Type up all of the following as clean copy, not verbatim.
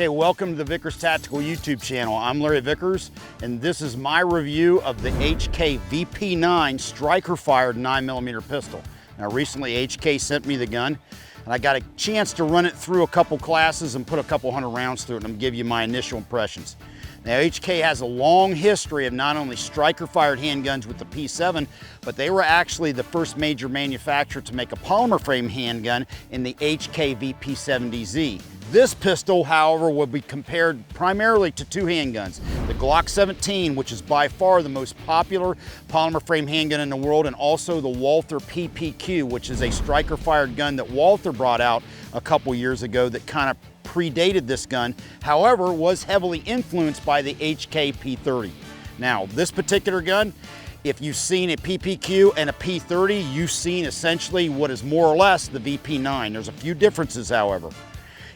Hey, welcome to the Vickers Tactical YouTube channel. I'm Larry Vickers, and this is my review of the H&K VP9 striker-fired 9mm pistol. Now, recently H&K sent me the gun, and I got a chance to run it through a couple classes and put a couple hundred rounds through it, and I'm gonna give you my initial impressions. Now, H&K has a long history of not only striker-fired handguns with the P7, but they were actually the first major manufacturer to make a polymer frame handgun in the H&K VP7DZ. This pistol, however, will be compared primarily to two handguns. The Glock 17, which is by far the most popular polymer frame handgun in the world, and also the Walther PPQ, which is a striker-fired gun that Walther brought out a couple years ago that kind of predated this gun, however, was heavily influenced by the H&K P30. Now, this particular gun, if you've seen a PPQ and a P30, you've seen essentially what is more or less the VP9. There's a few differences, however.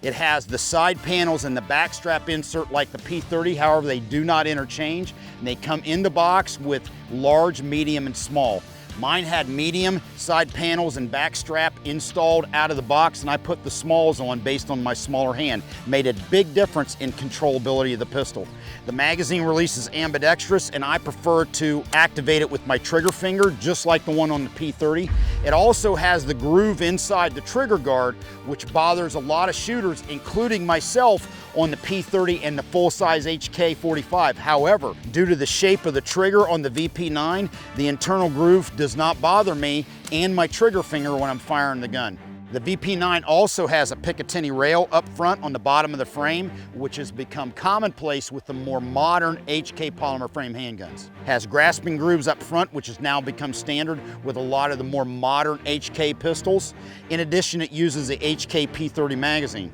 It has the side panels and the back strap insert like the P30, however, they do not interchange, and they come in the box with large, medium, and small. Mine had medium side panels and back strap installed out of the box, and I put the smalls on based on my smaller hand. Made a big difference in controllability of the pistol. The magazine release is ambidextrous, and I prefer to activate it with my trigger finger, just like the one on the P30. It also has the groove inside the trigger guard, which bothers a lot of shooters, including myself, on the P30 and the full-size H&K 45. However, due to the shape of the trigger on the VP9, the internal groove does not bother me and my trigger finger when I'm firing the gun. The VP9 also has a Picatinny rail up front on the bottom of the frame, which has become commonplace with the more modern H&K polymer frame handguns. Has grasping grooves up front, which has now become standard with a lot of the more modern H&K pistols. In addition, it uses the H&K P30 magazine.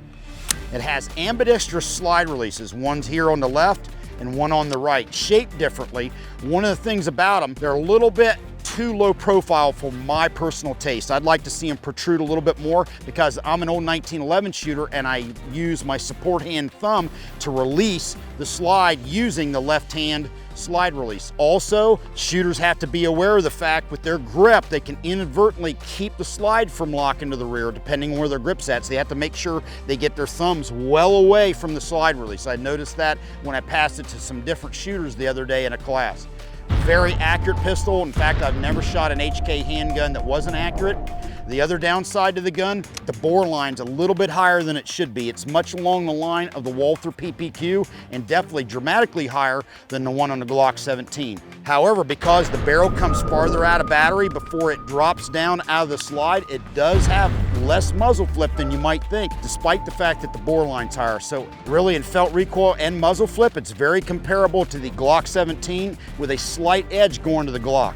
It has ambidextrous slide releases, one's here on the left and one on the right, shaped differently. One of the things about them, they're a little bit too low profile for my personal taste. I'd like to see them protrude a little bit more because I'm an old 1911 shooter and I use my support hand thumb to release the slide using the left hand slide release. Also, shooters have to be aware of the fact with their grip, they can inadvertently keep the slide from locking to the rear depending on where their grip's at. So they have to make sure they get their thumbs well away from the slide release. I noticed that when I passed it to some different shooters the other day in a class. Very accurate pistol. In fact, I've never shot an H&K handgun that wasn't accurate. The other downside to the gun, the bore line's a little bit higher than it should be. It's much along the line of the Walther PPQ and definitely dramatically higher than the one on the Glock 17. However, because the barrel comes farther out of battery before it drops down out of the slide, it does have less muzzle flip than you might think, despite the fact that the bore line's higher. So really in felt recoil and muzzle flip, it's very comparable to the Glock 17 with a slight edge going to the Glock.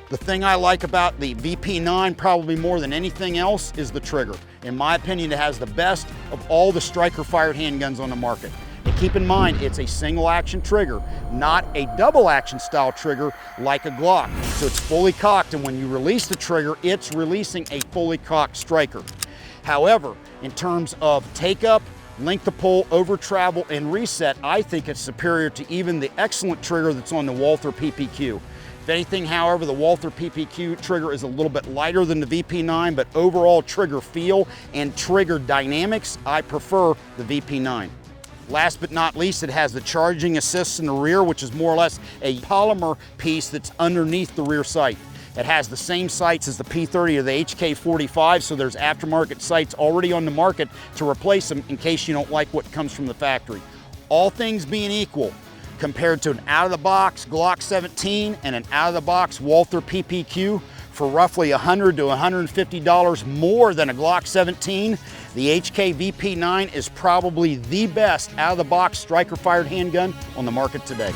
The thing I like about the VP9 probably more than anything else is the trigger. In my opinion, it has the best of all the striker-fired handguns on the market. And keep in mind, it's a single action trigger, not a double action style trigger like a Glock. So it's fully cocked, and when you release the trigger, it's releasing a fully cocked striker. However, in terms of take-up, length of pull, over travel, and reset, I think it's superior to even the excellent trigger that's on the Walther PPQ. If anything, however, the Walther PPQ trigger is a little bit lighter than the VP9, but overall trigger feel and trigger dynamics, I prefer the VP9. Last but not least, it has the charging assist in the rear, which is more or less a polymer piece that's underneath the rear sight. It has the same sights as the P30 or the H&K 45, so there's aftermarket sights already on the market to replace them in case you don't like what comes from the factory. All things being equal, compared to an out-of-the-box Glock 17 and an out-of-the-box Walther PPQ for roughly $100 to $150 more than a Glock 17, the H&K VP9 is probably the best out-of-the-box striker-fired handgun on the market today.